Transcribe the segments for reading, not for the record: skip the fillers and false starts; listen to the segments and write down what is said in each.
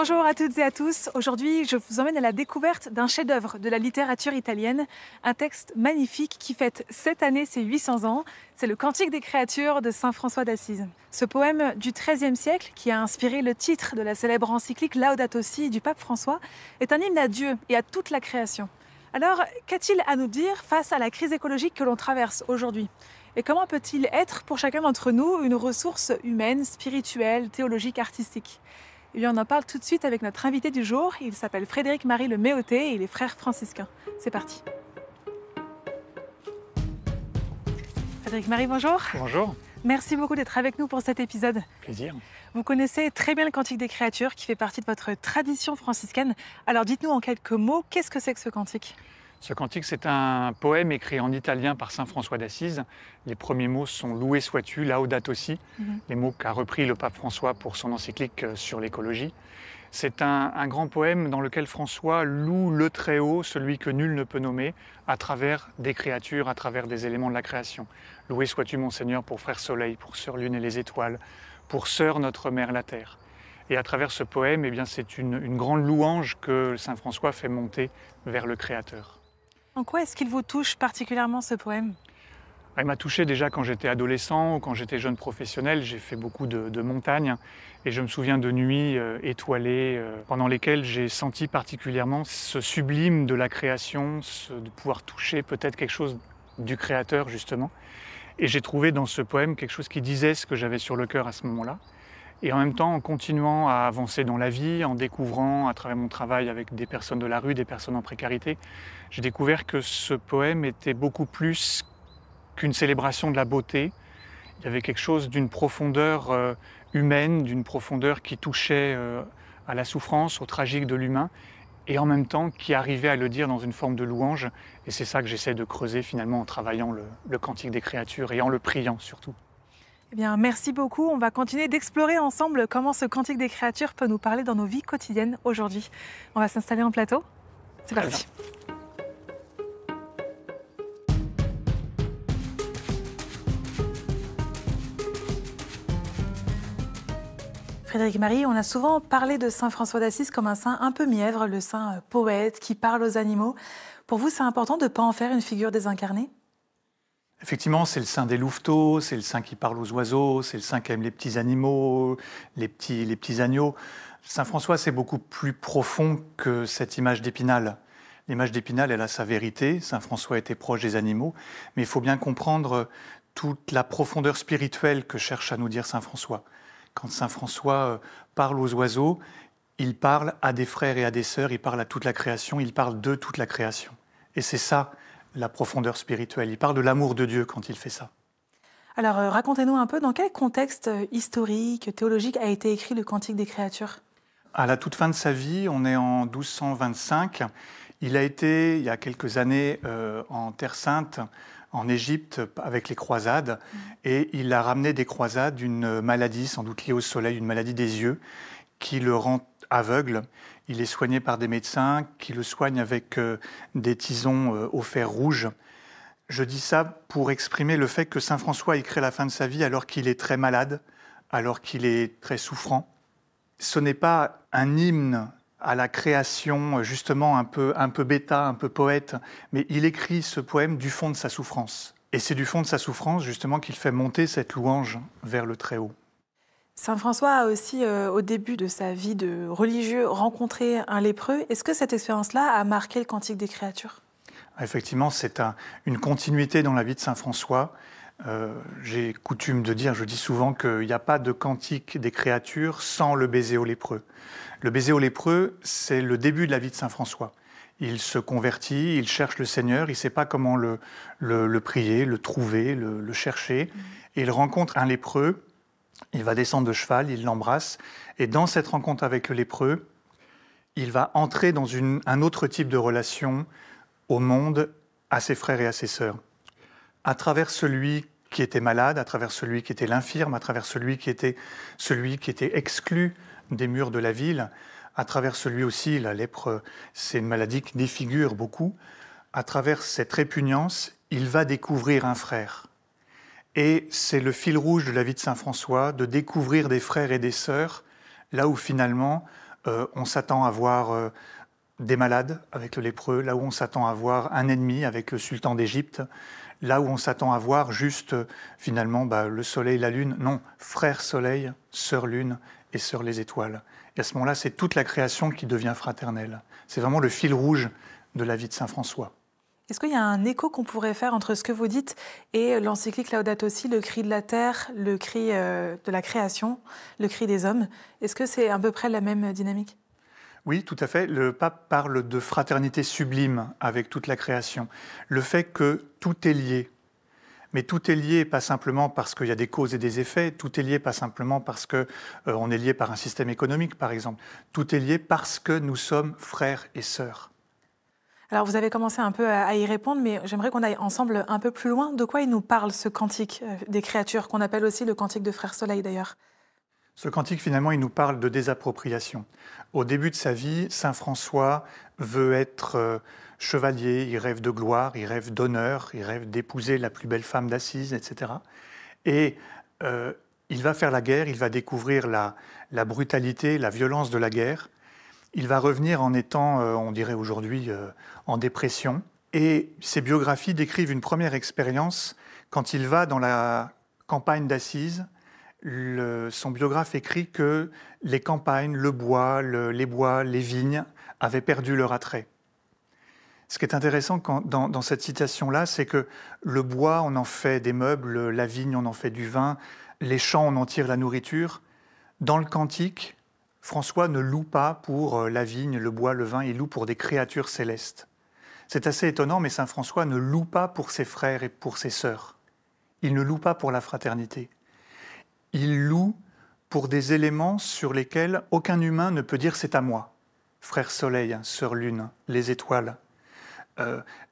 Bonjour à toutes et à tous. Aujourd'hui, je vous emmène à la découverte d'un chef-d'œuvre de la littérature italienne, un texte magnifique qui fête cette année ses 800 ans. C'est le Cantique des créatures de saint François d'Assise. Ce poème du XIIIe siècle, qui a inspiré le titre de la célèbre encyclique Laudato Si du pape François, est un hymne à Dieu et à toute la création. Alors, qu'a-t-il à nous dire face à la crise écologique que l'on traverse aujourd'hui ? Et comment peut-il être pour chacun d'entre nous une ressource humaine, spirituelle, théologique, artistique ? Eh bien, on en parle tout de suite avec notre invité du jour. Il s'appelle Frédéric-Marie Le Méoté et il est frère franciscain. C'est parti. Frédéric-Marie, bonjour. Bonjour. Merci beaucoup d'être avec nous pour cet épisode. Plaisir. Vous connaissez très bien le Cantique des créatures qui fait partie de votre tradition franciscaine. Alors dites-nous en quelques mots, qu'est-ce que c'est que ce cantique ? Ce cantique, c'est un poème écrit en italien par saint François d'Assise. Les premiers mots sont « Loué sois-tu »,« Laudato si », les mots qu'a repris le pape François pour son encyclique sur l'écologie. C'est un grand poème dans lequel François loue le Très-Haut, celui que nul ne peut nommer, à travers des créatures, à travers des éléments de la création. « Loué sois-tu, mon Seigneur, pour frère soleil, pour sœur lune et les étoiles, pour sœur notre mère la terre ». Et à travers ce poème, eh bien, c'est une grande louange que saint François fait monter vers le Créateur. En quoi est-ce qu'il vous touche particulièrement ce poème ? Il m'a touché déjà quand j'étais adolescent ou quand j'étais jeune professionnel. J'ai fait beaucoup de montagnes et je me souviens de nuits étoilées pendant lesquelles j'ai senti particulièrement ce sublime de la création, de pouvoir toucher peut-être quelque chose du Créateur justement. Et j'ai trouvé dans ce poème quelque chose qui disait ce que j'avais sur le cœur à ce moment-là. Et en même temps, en continuant à avancer dans la vie, en découvrant à travers mon travail avec des personnes de la rue, des personnes en précarité, j'ai découvert que ce poème était beaucoup plus qu'une célébration de la beauté. Il y avait quelque chose d'une profondeur humaine, d'une profondeur qui touchait à la souffrance, au tragique de l'humain, et en même temps qui arrivait à le dire dans une forme de louange. Et c'est ça que j'essaie de creuser finalement en travaillant le Cantique des créatures et en le priant surtout. Eh bien, merci beaucoup. On va continuer d'explorer ensemble comment ce Cantique des créatures peut nous parler dans nos vies quotidiennes aujourd'hui. On va s'installer en plateau. C'est parti. Frédéric-Marie, on a souvent parlé de saint François d'Assise comme un saint un peu mièvre, le saint poète qui parle aux animaux. Pour vous, c'est important de ne pas en faire une figure désincarnée ? Effectivement, c'est le saint des louveteaux, c'est le saint qui parle aux oiseaux, c'est le saint qui aime les petits animaux, les petits agneaux. Saint François, c'est beaucoup plus profond que cette image d'Épinal. L'image d'Épinal, elle a sa vérité. Saint François était proche des animaux, mais il faut bien comprendre toute la profondeur spirituelle que cherche à nous dire Saint François. Quand Saint François parle aux oiseaux, il parle à des frères et à des sœurs, il parle à toute la création, il parle de toute la création. Et c'est ça, la profondeur spirituelle. Il parle de l'amour de Dieu quand il fait ça. Alors, racontez-nous un peu dans quel contexte historique, théologique a été écrit le Cantique des créatures ? À la toute fin de sa vie, on est en 1225. Il a été, il y a quelques années, en Terre Sainte, en Égypte, avec les croisades. Et il a ramené des croisades d'une maladie, sans doute liée au soleil, une maladie des yeux, qui le rend aveugle. Il est soigné par des médecins qui le soignent avec des tisons au fer rouge. Je dis ça pour exprimer le fait que saint François a écrit à la fin de sa vie alors qu'il est très malade, alors qu'il est très souffrant. Ce n'est pas un hymne à la création, justement un peu bêta, un peu poète, mais il écrit ce poème du fond de sa souffrance. Et c'est du fond de sa souffrance, justement, qu'il fait monter cette louange vers le Très-Haut. Saint François a aussi, au début de sa vie de religieux, rencontré un lépreux. Est-ce que cette expérience-là a marqué le Cantique des créatures ? Effectivement, c'est une continuité dans la vie de saint François. J'ai coutume de dire, je dis souvent qu'il n'y a pas de cantique des créatures sans le baiser au lépreux. Le baiser au lépreux, c'est le début de la vie de saint François. Il se convertit, il cherche le Seigneur, il ne sait pas comment le prier, le trouver, le chercher. Et il rencontre un lépreux, il va descendre de cheval, il l'embrasse. Et dans cette rencontre avec le lépreux, il va entrer dans un autre type de relation au monde, à ses frères et à ses sœurs. À travers celui qui était malade, à travers celui qui était l'infirme, à travers celui qui était exclu des murs de la ville, à travers celui aussi, la lèpre, c'est une maladie qui défigure beaucoup, à travers cette répugnance, il va découvrir un frère. Et c'est le fil rouge de la vie de saint François, de découvrir des frères et des sœurs, là où finalement on s'attend à voir des malades avec le lépreux, là où on s'attend à voir un ennemi avec le sultan d'Égypte, là où on s'attend à voir juste finalement le soleil, la lune. Non, frère soleil, sœur lune et sœur les étoiles. Et à ce moment-là, c'est toute la création qui devient fraternelle. C'est vraiment le fil rouge de la vie de saint François. Est-ce qu'il y a un écho qu'on pourrait faire entre ce que vous dites et l'encyclique Laudato Si, le cri de la terre, le cri de la création, le cri des hommes? Est-ce que c'est à peu près la même dynamique? Oui, tout à fait. Le pape parle de fraternité sublime avec toute la création. Le fait que tout est lié. Mais tout est lié pas simplement parce qu'il y a des causes et des effets, tout est lié pas simplement parce qu'on est lié par un système économique, par exemple. Tout est lié parce que nous sommes frères et sœurs. Alors vous avez commencé un peu à y répondre, mais j'aimerais qu'on aille ensemble un peu plus loin. De quoi il nous parle, ce cantique des créatures, qu'on appelle aussi le cantique de Frère Soleil d'ailleurs? Ce cantique, finalement, il nous parle de désappropriation. Au début de sa vie, saint François veut être chevalier, il rêve de gloire, il rêve d'honneur, il rêve d'épouser la plus belle femme d'Assise, etc. Et il va faire la guerre, il va découvrir la brutalité, la violence de la guerre. Il va revenir en étant, on dirait aujourd'hui, en dépression. Et ses biographies décrivent une première expérience quand il va dans la campagne d'Assise. Son biographe écrit que les campagnes, le bois, les bois, les vignes avaient perdu leur attrait. Ce qui est intéressant dans cette citation-là, c'est que le bois, on en fait des meubles, la vigne, on en fait du vin, les champs, on en tire la nourriture. Dans le cantique, François ne loue pas pour la vigne, le bois, le vin, il loue pour des créatures célestes. C'est assez étonnant, mais saint François ne loue pas pour ses frères et pour ses sœurs. Il ne loue pas pour la fraternité. Il loue pour des éléments sur lesquels aucun humain ne peut dire « c'est à moi ». Frère soleil, sœur lune, les étoiles.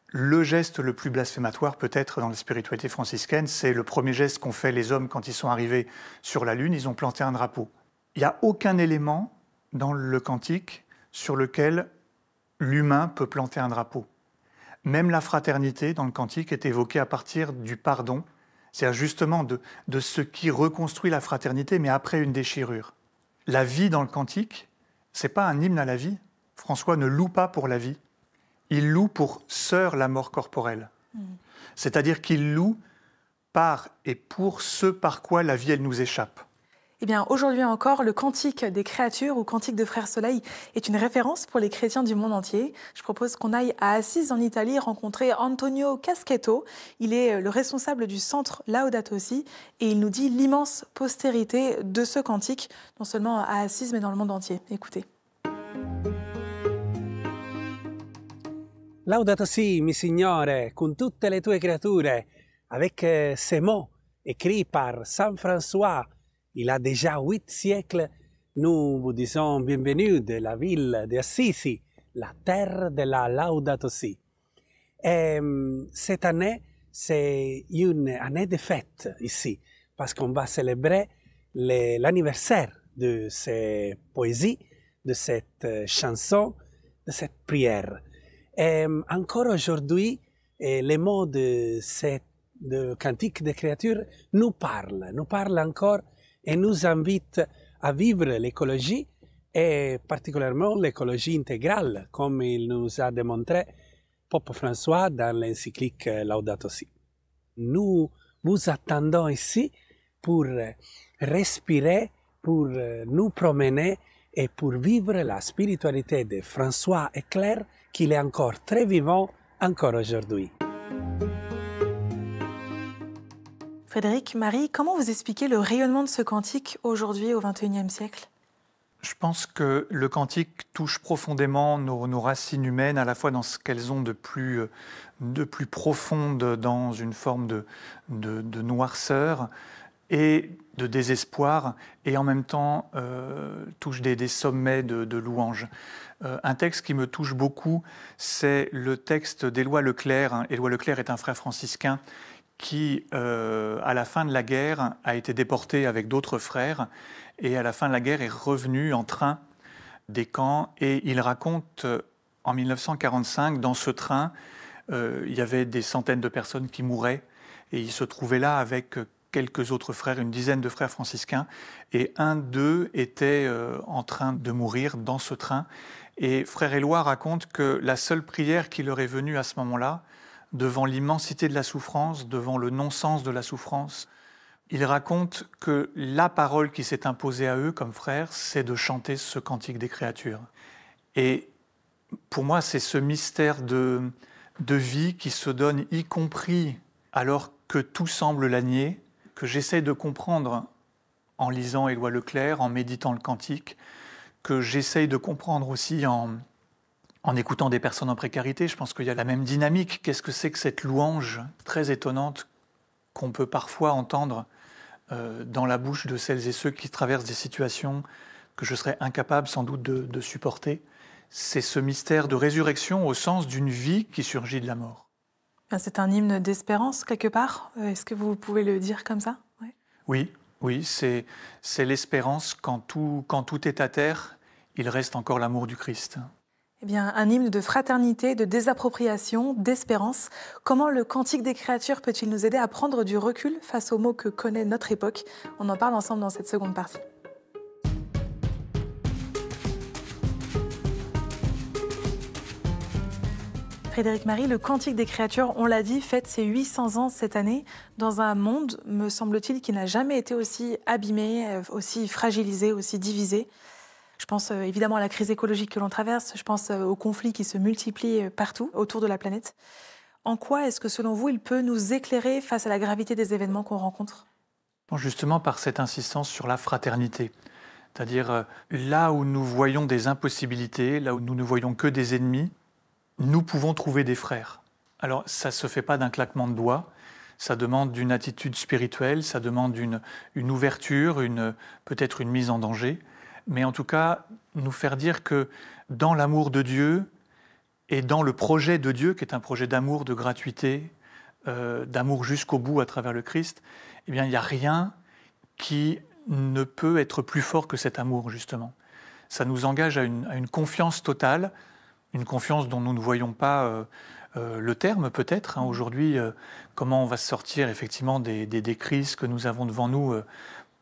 Le geste le plus blasphématoire peut-être dans la spiritualité franciscaine, c'est le premier geste qu'ont fait les hommes quand ils sont arrivés sur la lune, ils ont planté un drapeau. Il n'y a aucun élément dans le cantique sur lequel l'humain peut planter un drapeau. Même la fraternité dans le cantique est évoquée à partir du pardon, c'est-à-dire justement de ce qui reconstruit la fraternité, mais après une déchirure. La vie dans le cantique, ce n'est pas un hymne à la vie. François ne loue pas pour la vie. Il loue pour sœur la mort corporelle. C'est-à-dire qu'il loue par et pour ce par quoi la vie, elle nous échappe. Eh bien, aujourd'hui encore, le cantique des créatures ou cantique de Frère Soleil est une référence pour les chrétiens du monde entier. Je propose qu'on aille à Assise en Italie rencontrer Antonio Caschetto. Il est le responsable du centre Laudato Si et il nous dit l'immense postérité de ce cantique, non seulement à Assise mais dans le monde entier. Écoutez. Laudato si, mi Signore, con tutte le tue creature, avec ces mots écrits par Saint François. Il a déjà 8 siècles, nous vous disons bienvenue de la ville d'Assisi, la terre de la Laudato Si. Et cette année, c'est une année de fête ici, parce qu'on va célébrer l'anniversaire de ces poésies, de cette chanson, de cette prière. Et encore aujourd'hui, les mots de cantique des créatures nous parlent encore et nous invite à vivre l'écologie et particulièrement l'écologie intégrale, comme il nous a démontré Pope François dans l'encyclique Laudato Si. Nous vous attendons ici pour respirer, pour nous promener et pour vivre la spiritualité de François et Claire, qu'il est encore très vivant encore aujourd'hui. Frédéric, Marie, comment vous expliquez le rayonnement de ce cantique aujourd'hui au XXIe siècle? Je pense que le cantique touche profondément nos racines humaines, à la fois dans ce qu'elles ont de plus profonde dans une forme de noirceur et de désespoir, et en même temps touche des sommets de louanges. Un texte qui me touche beaucoup, c'est le texte d'Éloi Leclerc. Éloi Leclerc est un frère franciscain qui, à la fin de la guerre, a été déporté avec d'autres frères, et à la fin de la guerre est revenu en train des camps, et il raconte en 1945, dans ce train, il y avait des centaines de personnes qui mouraient, et il se trouvait là avec quelques autres frères, une dizaine de frères franciscains, et un d'eux était en train de mourir dans ce train. Et frère Éloi raconte que la seule prière qui leur est venue à ce moment-là, devant l'immensité de la souffrance, devant le non-sens de la souffrance, il raconte que la parole qui s'est imposée à eux comme frères, c'est de chanter ce cantique des créatures. Et pour moi, c'est ce mystère de vie qui se donne, y compris alors que tout semble la nier, que j'essaie de comprendre en lisant Éloi Leclerc, en méditant le cantique, que j'essaye de comprendre aussi en écoutant des personnes en précarité. Je pense qu'il y a la même dynamique. Qu'est-ce que c'est que cette louange très étonnante qu'on peut parfois entendre dans la bouche de celles et ceux qui traversent des situations que je serais incapable sans doute de supporter? C'est ce mystère de résurrection au sens d'une vie qui surgit de la mort. C'est un hymne d'espérance, quelque part. Est-ce que vous pouvez le dire comme ça? Ouais. Oui, c'est l'espérance. Quand tout est à terre, il reste encore l'amour du Christ. Eh bien, un hymne de fraternité, de désappropriation, d'espérance. Comment le cantique des créatures peut-il nous aider à prendre du recul face aux maux que connaît notre époque? On en parle ensemble dans cette seconde partie. Frédéric Marie, le Cantique des créatures, on l'a dit, fête ses 800 ans cette année, dans un monde, me semble-t-il, qui n'a jamais été aussi abîmé, aussi fragilisé, aussi divisé. Je pense évidemment à la crise écologique que l'on traverse, je pense aux conflits qui se multiplient partout autour de la planète. En quoi est-ce que, selon vous, il peut nous éclairer face à la gravité des événements qu'on rencontre? Justement par cette insistance sur la fraternité. C'est-à-dire là où nous voyons des impossibilités, là où nous ne voyons que des ennemis, nous pouvons trouver des frères. Alors, ça ne se fait pas d'un claquement de doigts, ça demande une attitude spirituelle, ça demande une ouverture, peut-être une mise en danger, mais en tout cas, nous faire dire que dans l'amour de Dieu et dans le projet de Dieu, qui est un projet d'amour, de gratuité, d'amour jusqu'au bout à travers le Christ, eh bien, il n'y a rien qui ne peut être plus fort que cet amour, justement. Ça nous engage à une confiance totale, une confiance dont nous ne voyons pas le terme peut-être. Aujourd'hui, comment on va se sortir effectivement des crises que nous avons devant nous,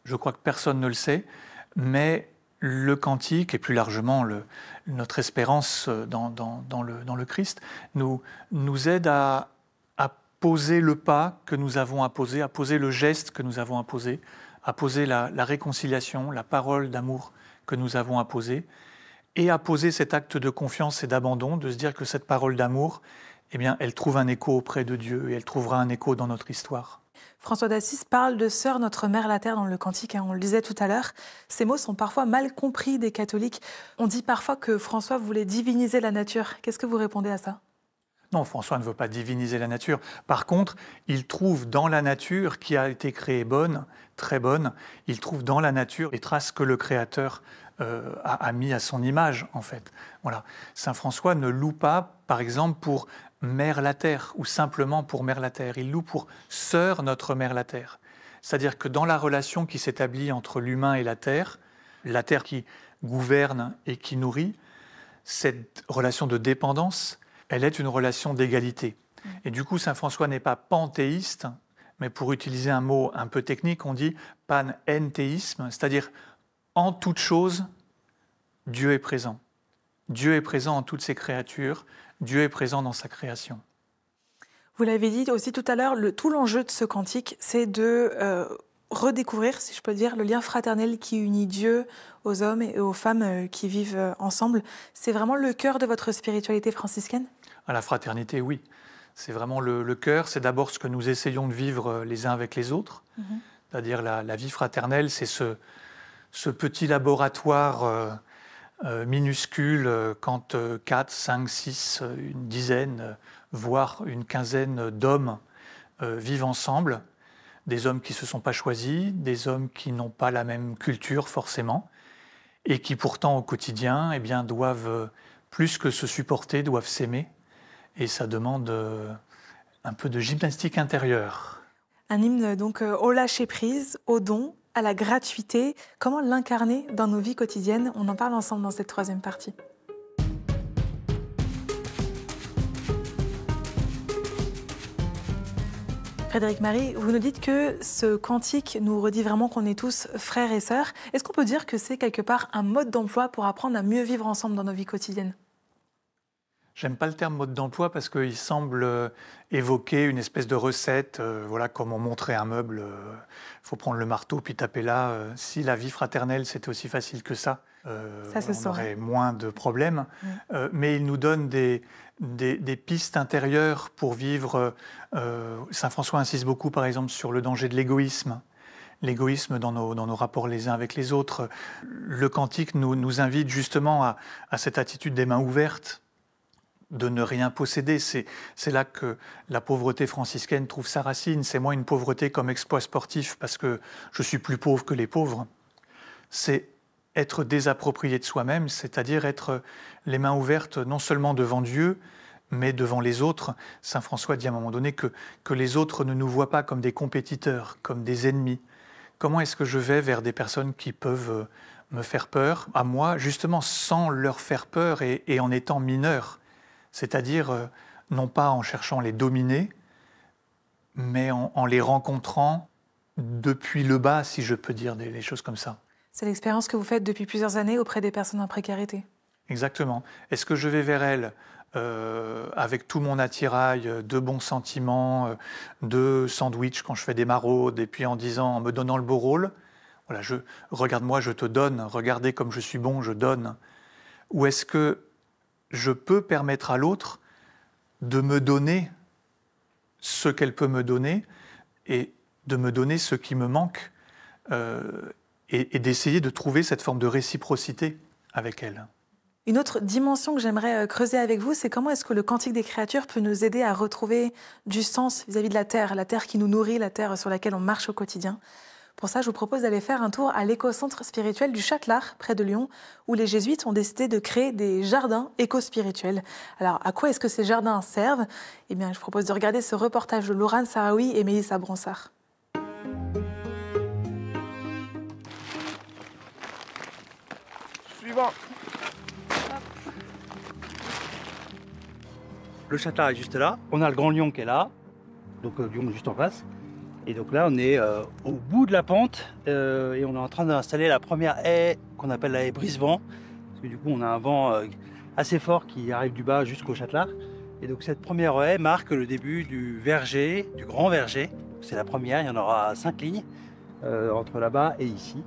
je crois que personne ne le sait, mais le cantique et plus largement notre espérance dans le Christ nous aide à poser le pas que nous avons à poser le geste que nous avons à poser la réconciliation, la parole d'amour que nous avons à poser, et à poser cet acte de confiance et d'abandon, de se dire que cette parole d'amour, eh bien, elle trouve un écho auprès de Dieu et elle trouvera un écho dans notre histoire. François d'Assise parle de Sœur notre Mère la Terre dans le cantique, on le disait tout à l'heure. Ces mots sont parfois mal compris des catholiques. On dit parfois que François voulait diviniser la nature. Qu'est-ce que vous répondez à ça? Non, François ne veut pas diviniser la nature. Par contre, il trouve dans la nature, qui a été créée bonne, très bonne, il trouve dans la nature les traces que le Créateur a mis à son image, en fait. Voilà. Saint François ne loue pas, par exemple, pour Mère la Terre, ou simplement pour Mère la Terre. Il loue pour Sœur notre Mère la Terre. C'est-à-dire que dans la relation qui s'établit entre l'humain et la Terre qui gouverne et qui nourrit, cette relation de dépendance, elle est une relation d'égalité. Et du coup, Saint François n'est pas panthéiste, mais pour utiliser un mot un peu technique, on dit panenthéisme, c'est-à-dire en toute chose, Dieu est présent. Dieu est présent en toutes ses créatures, Dieu est présent dans sa création. Vous l'avez dit aussi tout à l'heure, tout l'enjeu de ce cantique, c'est de redécouvrir, si je peux dire, le lien fraternel qui unit Dieu aux hommes et aux femmes qui vivent ensemble. C'est vraiment le cœur de votre spiritualité franciscaine? À la fraternité, oui. C'est vraiment le cœur. C'est d'abord ce que nous essayons de vivre les uns avec les autres. C'est-à-dire la vie fraternelle, c'est ce petit laboratoire minuscule quand 4, 5, 6, une dizaine, voire une quinzaine d'hommes vivent ensemble. Des hommes qui ne se sont pas choisis, des hommes qui n'ont pas la même culture forcément, et qui pourtant au quotidien eh bien, doivent, plus que se supporter, doivent s'aimer. Et ça demande un peu de gymnastique intérieure. Un hymne donc au lâcher-prise, au don, à la gratuité. Comment l'incarner dans nos vies quotidiennes? On en parle ensemble dans cette troisième partie. Frédéric Marie, vous nous dites que ce cantique nous redit vraiment qu'on est tous frères et sœurs. Est-ce qu'on peut dire que c'est quelque part un mode d'emploi pour apprendre à mieux vivre ensemble dans nos vies quotidiennes? J'aime pas le terme mode d'emploi parce qu'il semble évoquer une espèce de recette, voilà, comme on montrait un meuble, faut prendre le marteau puis taper là. Si la vie fraternelle c'était aussi facile que ça, on aurait moins de problèmes. Mais il nous donne des pistes intérieures pour vivre. Saint François insiste beaucoup, par exemple, sur le danger de l'égoïsme. L'égoïsme dans nos rapports les uns avec les autres. Le cantique nous invite justement à cette attitude des mains ouvertes, de ne rien posséder. C'est là que la pauvreté franciscaine trouve sa racine. C'est moins une pauvreté comme exploit sportif parce que je suis plus pauvre que les pauvres. C'est être désapproprié de soi-même, c'est-à-dire être les mains ouvertes non seulement devant Dieu, mais devant les autres. Saint François dit à un moment donné que les autres ne nous voient pas comme des compétiteurs, comme des ennemis. Comment est-ce que je vais vers des personnes qui peuvent me faire peur, à moi, justement sans leur faire peur et en étant mineur? C'est-à-dire, non pas en cherchant à les dominer, mais en les rencontrant depuis le bas, si je peux dire les choses comme ça. C'est l'expérience que vous faites depuis plusieurs années auprès des personnes en précarité. Exactement. Est-ce que je vais vers elles avec tout mon attirail de bons sentiments, de sandwich quand je fais des maraudes, et puis en me donnant le beau rôle, voilà, regarde-moi, je te donne, regardez comme je suis bon, je donne. Ou est-ce que je peux permettre à l'autre de me donner ce qu'elle peut me donner et de me donner ce qui me manque et d'essayer de trouver cette forme de réciprocité avec elle. Une autre dimension que j'aimerais creuser avec vous, c'est comment est-ce que le Cantique des créatures peut nous aider à retrouver du sens vis-à-vis de la terre qui nous nourrit, la terre sur laquelle on marche au quotidien. Pour ça, je vous propose d'aller faire un tour à l'éco-centre spirituel du Châtelard, près de Lyon, où les jésuites ont décidé de créer des jardins éco-spirituels. Alors, à quoi est-ce que ces jardins servent? Eh bien, je vous propose de regarder ce reportage de Laurent Saraoui et Mélissa Bronsard. Suivant. Le Châtelard est juste là. On a le Grand Lion qui est là. Donc, Lyon juste en face. Et donc là, on est au bout de la pente et on est en train d'installer la première haie qu'on appelle la haie brise-vent. Parce que du coup, on a un vent assez fort qui arrive du bas jusqu'au Châtelard. Et donc cette première haie marque le début du verger, du grand verger. C'est la première, il y en aura 5 lignes entre là-bas et ici.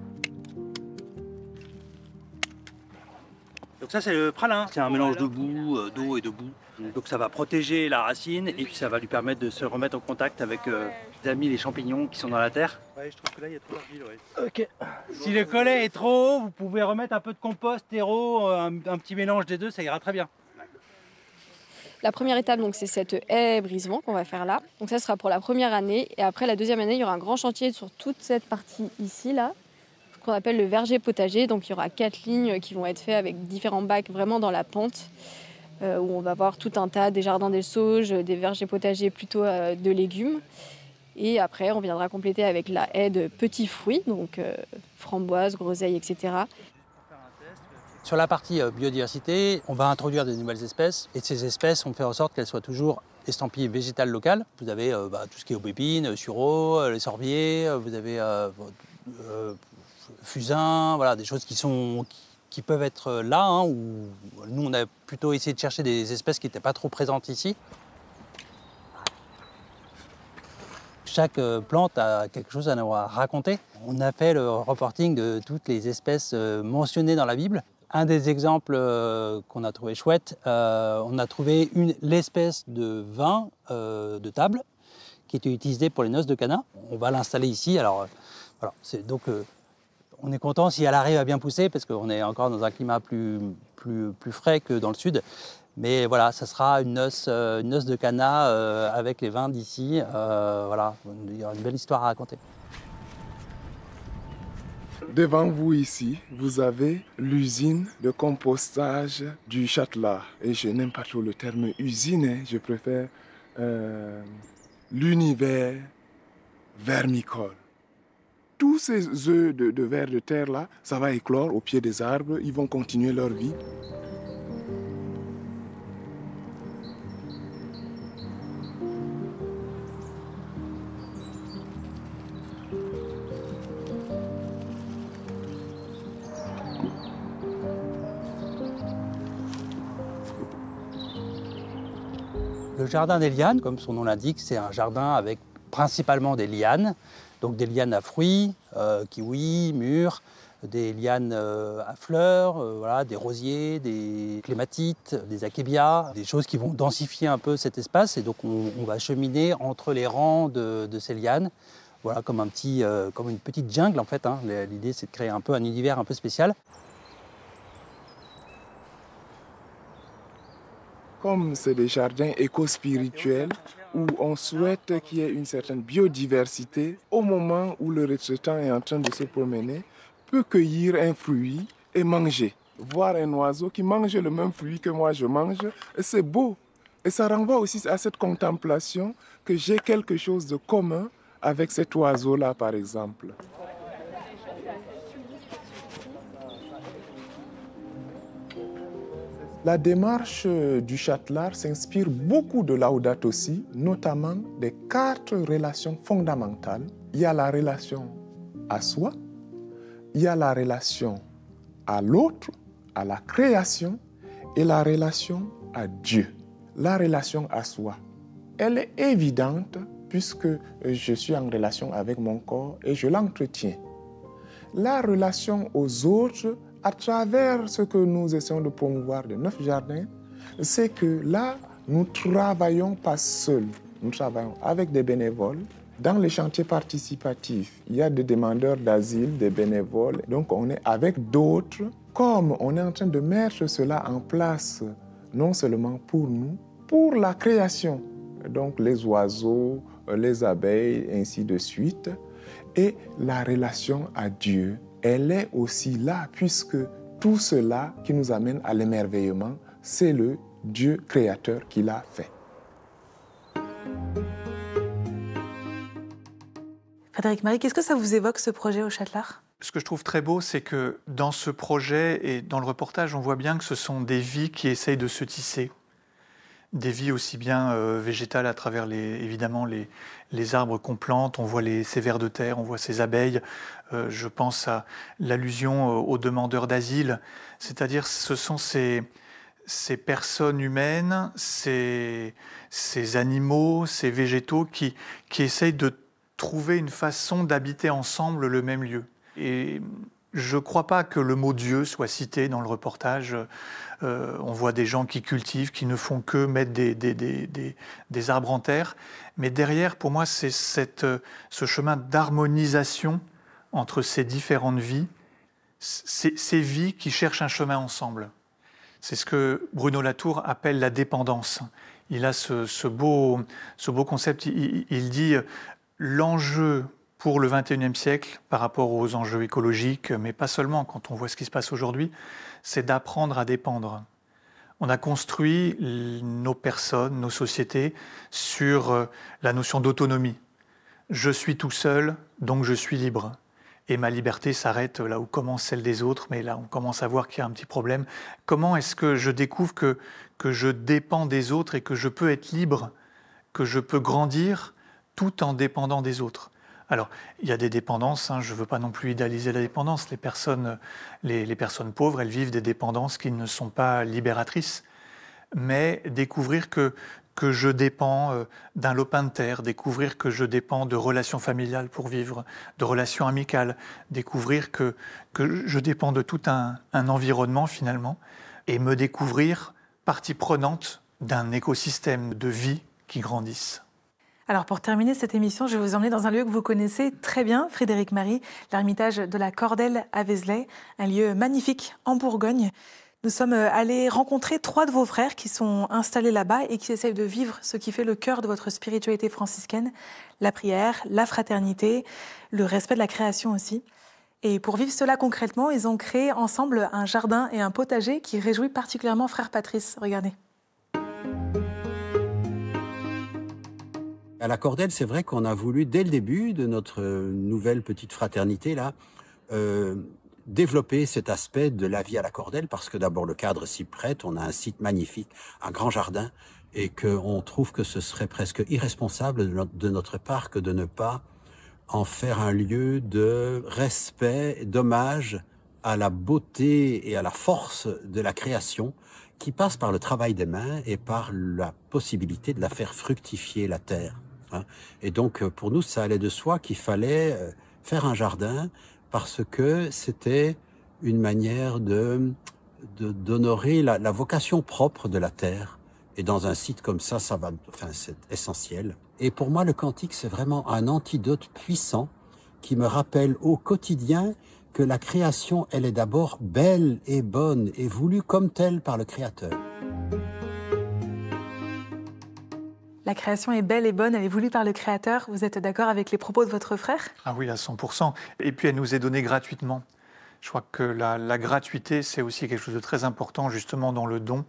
Donc ça, c'est le pralin. C'est un mélange de boue, d'eau et de boue. Donc ça va protéger la racine et puis ça va lui permettre de se remettre en contact avec les amis, les champignons qui sont dans la terre. Ouais, je trouve que là il y a trop d'argile. Ouais. Ok. Si le collet est trop haut, vous pouvez remettre un peu de compost, terreau, un petit mélange des deux, ça ira très bien. La première étape, donc, c'est cette haie brise-vent qu'on va faire là. Donc ça sera pour la première année. Et après la deuxième année, il y aura un grand chantier sur toute cette partie ici, là, ce qu'on appelle le verger potager. Donc il y aura 4 lignes qui vont être faites avec différents bacs vraiment dans la pente. Où on va voir tout un tas, des jardins des sauges, des vergers potagers plutôt de légumes. Et après, on viendra compléter avec la haie de petits fruits, donc framboises, groseilles, etc. Sur la partie biodiversité, on va introduire des nouvelles espèces. Et ces espèces, on fait en sorte qu'elles soient toujours estampillées végétales locales. Vous avez tout ce qui est aubépine, sureau, les sorbiers, vous avez fusain, voilà, des choses qui peuvent être là, hein, où nous on a plutôt essayé de chercher des espèces qui n'étaient pas trop présentes ici. Chaque plante a quelque chose à nous raconter. On a fait le reporting de toutes les espèces mentionnées dans la Bible. Un des exemples qu'on a trouvé chouette, on a trouvé l'espèce de vin de table qui était utilisée pour les noces de Cana. On va l'installer ici. Alors voilà, donc on est content si elle arrive à bien pousser parce qu'on est encore dans un climat plus frais que dans le sud. Mais voilà, ça sera une noce de Cana avec les vins d'ici. Voilà, il y aura une belle histoire à raconter. Devant vous ici, vous avez l'usine de compostage du Châtelard. Et je n'aime pas trop le terme usine, hein, je préfère l'univers vermicole. Tous ces œufs de vers de terre là, ça va éclore au pied des arbres, ils vont continuer leur vie. Le jardin des lianes, comme son nom l'indique, c'est un jardin avec principalement des lianes, donc des lianes à fruits, kiwis, mûres, des lianes à fleurs, voilà, des rosiers, des clématites, des achébias, des choses qui vont densifier un peu cet espace. Et donc on va cheminer entre les rangs de ces lianes, voilà, comme une petite jungle en fait. Hein. L'idée c'est de créer un peu un univers un peu spécial. Comme c'est des jardins éco-spirituels où on souhaite qu'il y ait une certaine biodiversité, au moment où le retraitant est en train de se promener, peut cueillir un fruit et manger. Voir un oiseau qui mange le même fruit que moi je mange, c'est beau. Et ça renvoie aussi à cette contemplation que j'ai quelque chose de commun avec cet oiseau-là, par exemple. La démarche du Châtelard s'inspire beaucoup de Laudato Si, notamment des 4 relations fondamentales. Il y a la relation à soi, il y a la relation à l'autre, à la création et la relation à Dieu. La relation à soi, elle est évidente puisque je suis en relation avec mon corps et je l'entretiens. La relation aux autres, à travers ce que nous essayons de promouvoir de 9 jardins, c'est que là, nous ne travaillons pas seuls, nous travaillons avec des bénévoles. Dans les chantiers participatifs, il y a des demandeurs d'asile, des bénévoles, donc on est avec d'autres. Comme on est en train de mettre cela en place, non seulement pour nous, pour la création, donc les oiseaux, les abeilles, ainsi de suite, et la relation à Dieu, elle est aussi là, puisque tout cela qui nous amène à l'émerveillement, c'est le Dieu créateur qui l'a fait. Frédéric Marie, qu'est-ce que ça vous évoque, ce projet au Châtelard ? Ce que je trouve très beau, c'est que dans ce projet et dans le reportage, on voit bien que ce sont des vies qui essayent de se tisser. Des vies aussi bien végétales à travers évidemment les arbres qu'on plante, on voit ces vers de terre, on voit ces abeilles. Je pense à l'allusion aux demandeurs d'asile, c'est-à-dire ce sont ces personnes humaines, ces animaux, ces végétaux qui essayent de trouver une façon d'habiter ensemble le même lieu. Et je ne crois pas que le mot Dieu soit cité dans le reportage. On voit des gens qui cultivent, qui ne font que mettre des arbres en terre. Mais derrière, pour moi, c'est ce chemin d'harmonisation entre ces différentes vies, ces vies qui cherchent un chemin ensemble. C'est ce que Bruno Latour appelle la dépendance. Il a ce beau concept. Il dit l'enjeu pour le XXIe siècle, par rapport aux enjeux écologiques, mais pas seulement, quand on voit ce qui se passe aujourd'hui, c'est d'apprendre à dépendre. On a construit nos personnes, nos sociétés, sur la notion d'autonomie. Je suis tout seul, donc je suis libre. Et ma liberté s'arrête là où commence celle des autres, mais là on commence à voir qu'il y a un petit problème. Comment est-ce que je découvre que je dépends des autres et que je peux être libre, que je peux grandir tout en dépendant des autres ? Alors, il y a des dépendances, je ne veux pas non plus idéaliser la dépendance. Les personnes pauvres, elles vivent des dépendances qui ne sont pas libératrices. Mais découvrir que je dépends d'un lopin de terre, découvrir que je dépends de relations familiales pour vivre, de relations amicales, découvrir que je dépends de tout un environnement finalement, et me découvrir partie prenante d'un écosystème de vie qui grandisse. Alors pour terminer cette émission, je vais vous emmener dans un lieu que vous connaissez très bien, Frédéric Marie, l'ermitage de la Cordelle à Vézelay, un lieu magnifique en Bourgogne. Nous sommes allés rencontrer 3 de vos frères qui sont installés là-bas et qui essayent de vivre ce qui fait le cœur de votre spiritualité franciscaine, la prière, la fraternité, le respect de la création aussi. Et pour vivre cela concrètement, ils ont créé ensemble un jardin et un potager qui réjouit particulièrement frère Patrice. Regardez. À la Cordelle, c'est vrai qu'on a voulu, dès le début de notre nouvelle petite fraternité, là, développer cet aspect de la vie à la Cordelle, parce que d'abord le cadre s'y prête, on a un site magnifique, un grand jardin, et qu'on trouve que ce serait presque irresponsable de notre part que de ne pas en faire un lieu de respect, d'hommage à la beauté et à la force de la création qui passe par le travail des mains et par la possibilité de la faire fructifier, la terre. Hein. Et donc, pour nous, ça allait de soi qu'il fallait faire un jardin parce que c'était une manière d'honorer la vocation propre de la terre. Et dans un site comme ça, c'est essentiel. Et pour moi, le cantique, c'est vraiment un antidote puissant qui me rappelle au quotidien que la création, elle est d'abord belle et bonne et voulue comme telle par le Créateur. La création est belle et bonne, elle est voulue par le Créateur. Vous êtes d'accord avec les propos de votre frère? Ah oui, à 100%. Et puis elle nous est donnée gratuitement. Je crois que la gratuité, c'est aussi quelque chose de très important, justement, dans le don.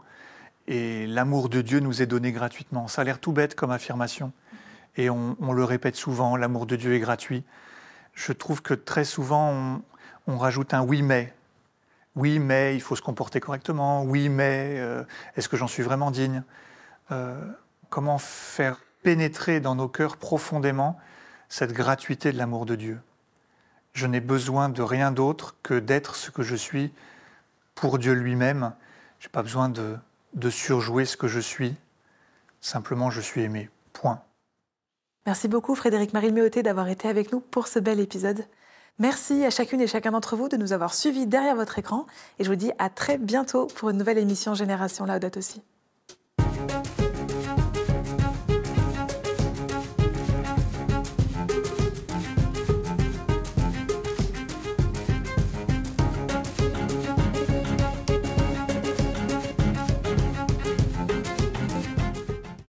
Et l'amour de Dieu nous est donné gratuitement. Ça a l'air tout bête comme affirmation. Et on le répète souvent, l'amour de Dieu est gratuit. Je trouve que très souvent, on rajoute un « oui, mais ». Oui, mais il faut se comporter correctement. Oui, mais est-ce que j'en suis vraiment digne? Comment faire pénétrer dans nos cœurs profondément cette gratuité de l'amour de Dieu? Je n'ai besoin de rien d'autre que d'être ce que je suis pour Dieu lui-même. Je n'ai pas besoin de surjouer ce que je suis. Simplement, je suis aimé. Point. Merci beaucoup Frédéric-Marie Méhauté d'avoir été avec nous pour ce bel épisode. Merci à chacune et chacun d'entre vous de nous avoir suivis derrière votre écran et je vous dis à très bientôt pour une nouvelle émission Génération Laudato Si'.